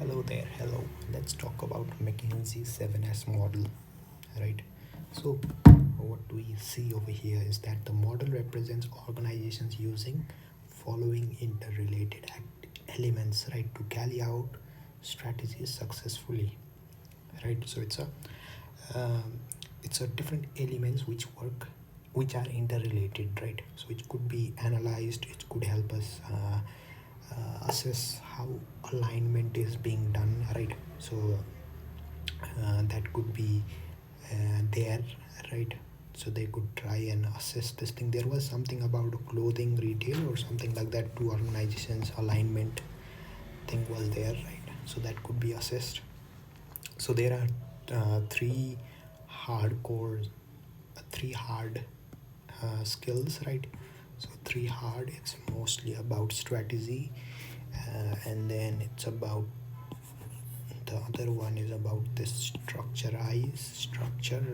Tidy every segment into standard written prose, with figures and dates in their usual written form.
Hello there, hello. Let's talk about McKinsey 7S model, right? So, what we see over here is that the model represents organizations using following interrelated elements, right, to carry out strategies successfully, right? So um, it's a different elements which work, which are interrelated, right? So it could be analyzed, it could help us assess how alignment is being done, right? So that could be there, right? So they could try and assess this thing. There was something about clothing retail or something like that. Two organizations alignment thing was there, right? So that could be assessed. So there are three hardcore, three hard skills, right? So three hard, it's mostly about strategy, and then it's about the other one is about this structure,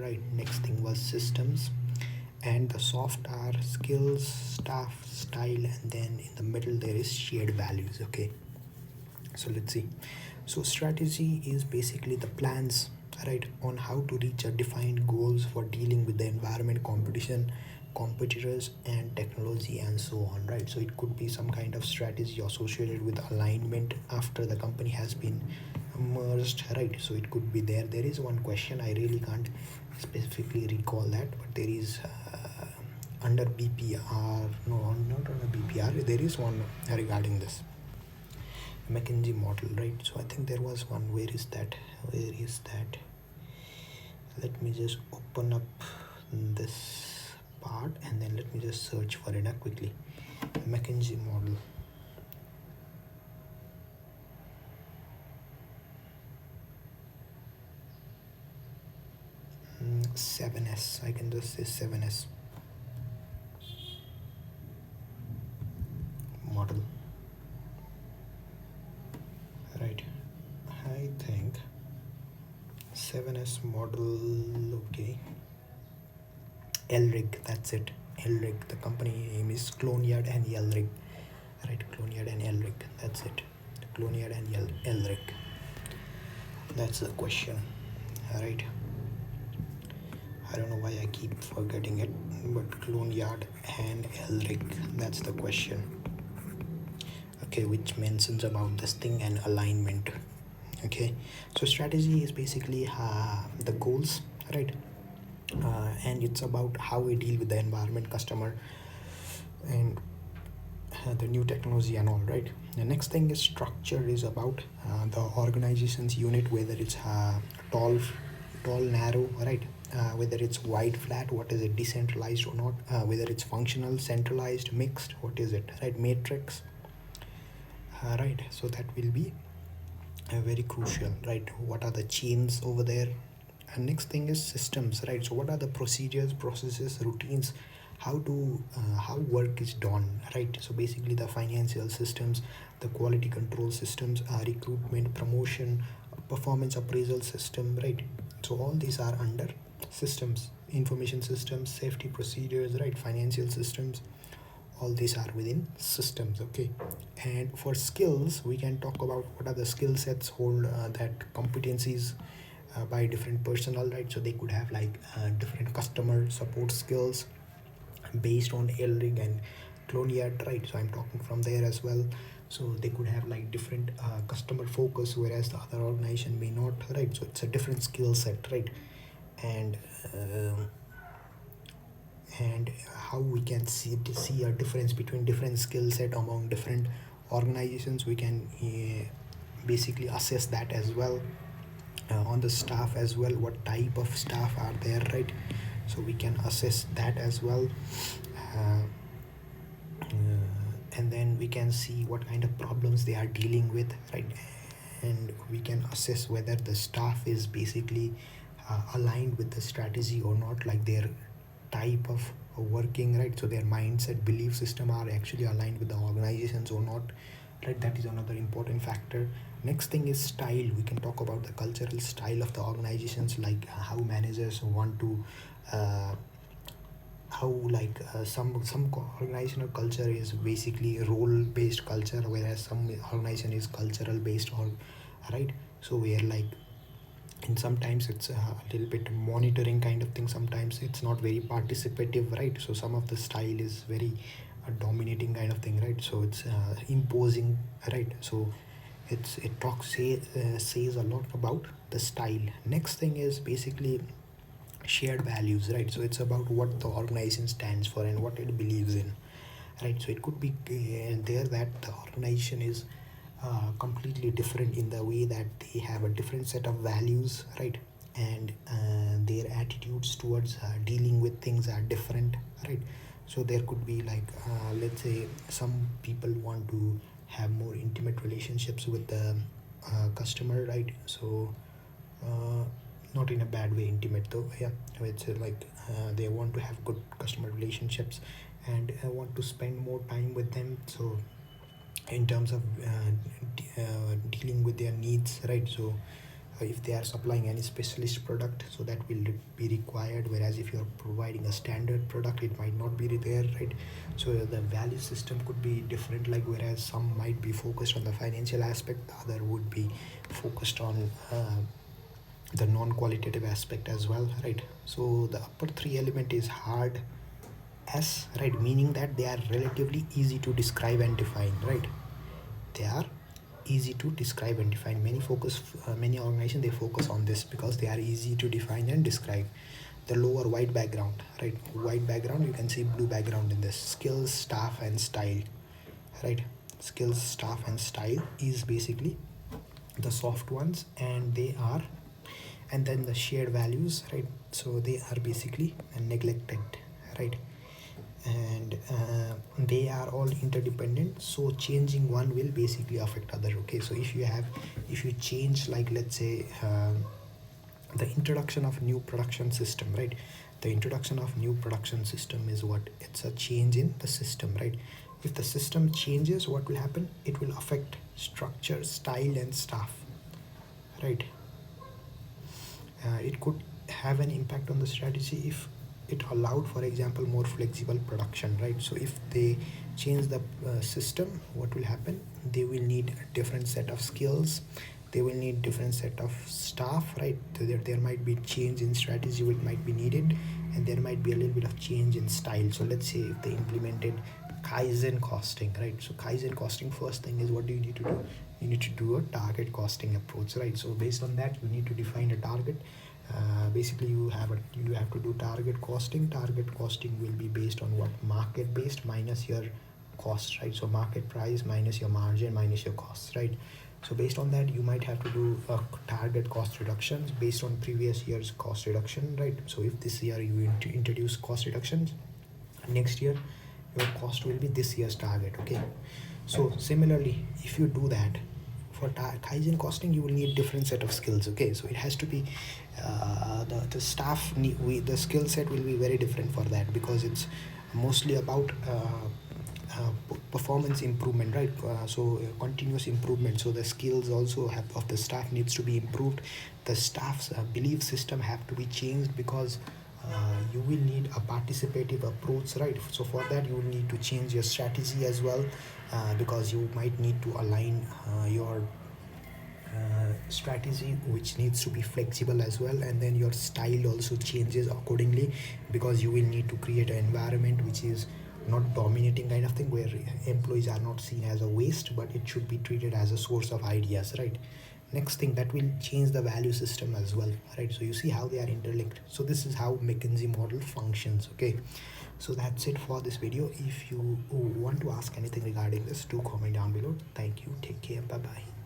right? Next thing was systems, and the soft are skills, staff, style, and then in the middle there is shared values. Okay, so let's see. So strategy is basically the plans, right, on how to reach a defined goals for dealing with the environment, competition, competitors, and technology, and so on, right? So it could be some kind of strategy associated with alignment after the company has been merged, right? So it could be there. There is one question, I really can't specifically recall that, but there is under BPR, no, not under BPR, there is one regarding this McKinsey model, right? So I think there was one. Where is that? Where is that? Let me just open up this part and then let me just search for it quickly. McKinsey model. 7S. I can just say 7S model. Right. I think 7S model. Okay. Elrig. That's it. Elrig. The company name is Clonyard and Elrig. Right. Clonyard and Elrig. That's it. Clonyard and Elrig. That's the question. Alright. I don't know why I keep forgetting it, but Clonyard and Elric, that's the question. Okay, which mentions about this thing and alignment. Okay, so strategy is basically the goals, right? And it's about how we deal with the environment, customer, and the new technology and all, right? The next thing is structure is about the organization's unit, whether it's tall, narrow, right? Whether it's wide, flat, what is it, decentralized or not, whether it's functional, centralized, mixed, what is it, right? Matrix, right? So that will be very crucial, right? What are the chains over there? And next thing is systems, right? So what are the procedures, processes, routines, how work is done, right? So basically the financial systems, the quality control systems, recruitment, promotion, performance appraisal system, right? So all these are under systems, information systems, safety procedures, right? Financial systems, all these are within systems. Okay, and for skills we can talk about what are the skill sets hold that competencies by different personnel, right? So they could have like different customer support skills based on Elrig and Clonyard, right? So I'm talking from there as well. So they could have like different customer focus, whereas the other organization may not, right? So it's a different skill set, right? And how we can see a difference between different skill set among different organizations, we can basically assess that as well. On the staff as well, what type of staff are there, right? So we can assess that as well. uh, and then we can see what kind of problems they are dealing with, right? And we can assess whether the staff is basically aligned with the strategy or not, like their type of working, right? So their mindset, belief system are actually aligned with the organizations or not, right? That is another important factor. Next thing is style. We can talk about the cultural style of the organizations, like how managers want to how like some organizational culture is basically role based culture, whereas some organization is cultural based or right? So where like, and sometimes it's a little bit monitoring kind of thing, sometimes it's not very participative, right? So some of the style is very dominating kind of thing, right? So it's imposing, right? So says a lot about the style. Next thing is basically shared values, right? So it's about what the organization stands for and what it believes in, right? So it could be there that the organization is completely different in the way that they have a different set of values, right? And their attitudes towards dealing with things are different, right? So there could be like, let's say some people want to have more intimate relationships with the customer, right? So uh, not in a bad way intimate though, yeah. It's like they want to have good customer relationships and want to spend more time with them. So in terms of dealing with their needs, right? So if they are supplying any specialist product, so that will be required, whereas if you are providing a standard product, it might not be there, right? So the value system could be different, like whereas some might be focused on the financial aspect, the other would be focused on the non-qualitative aspect as well, right? So the upper three element is hard S, right? Meaning that they are relatively easy to describe and define, right? They are easy to describe and define. Many organizations, they focus on this because they are easy to define and describe. The lower white background, right? White background, you can see blue background in this. Skills, staff, and style, right? Skills, staff, and style is basically the soft ones, and they are, and then the shared values, right? So they are basically neglected, right? And they are all interdependent, so changing one will basically affect other. Okay, so if you change, like let's say the introduction of new production system, right? The introduction of new production system is what? It's a change in the system, right? If the system changes, what will happen? It will affect structure, style, and staff, right? It could have an impact on the strategy if it allowed, for example, more flexible production, right? So if they change the system, what will happen? They will need a different set of skills, they will need different set of staff, right? So there might be change in strategy which might be needed, and there might be a little bit of change in style. So let's say if they implemented Kaizen costing, right? So Kaizen costing, first thing is, what do you need to do? You need to do a target costing approach, right? So based on that, you need to define a target. Basically you have to do target costing. Target costing will be based on what? Market based minus your cost, right? So market price minus your margin minus your costs, right? So based on that, you might have to do target cost reductions based on previous year's cost reduction, right? So if this year you introduce cost reductions, next year your cost will be this year's target. Okay, so similarly, if you do that for Kaizen costing, you will need different set of skills. Okay, so it has to be the staff the skill set will be very different for that, because it's mostly about performance improvement, right? Continuous improvement. So the skills also of the staff needs to be improved. The staff's belief system have to be changed, because you will need a participative approach, right? So for that, you will need to change your strategy as well, because you might need to align your strategy, which needs to be flexible as well, and then your style also changes accordingly, because you will need to create an environment which is not dominating kind of thing, where employees are not seen as a waste, but it should be treated as a source of ideas, right? Next thing, that will change the value system as well, right? So you see how they are interlinked. So this is how McKinsey model functions. Okay, so that's it for this video. If you want to ask anything regarding this, do comment down below. Thank you, take care, bye bye.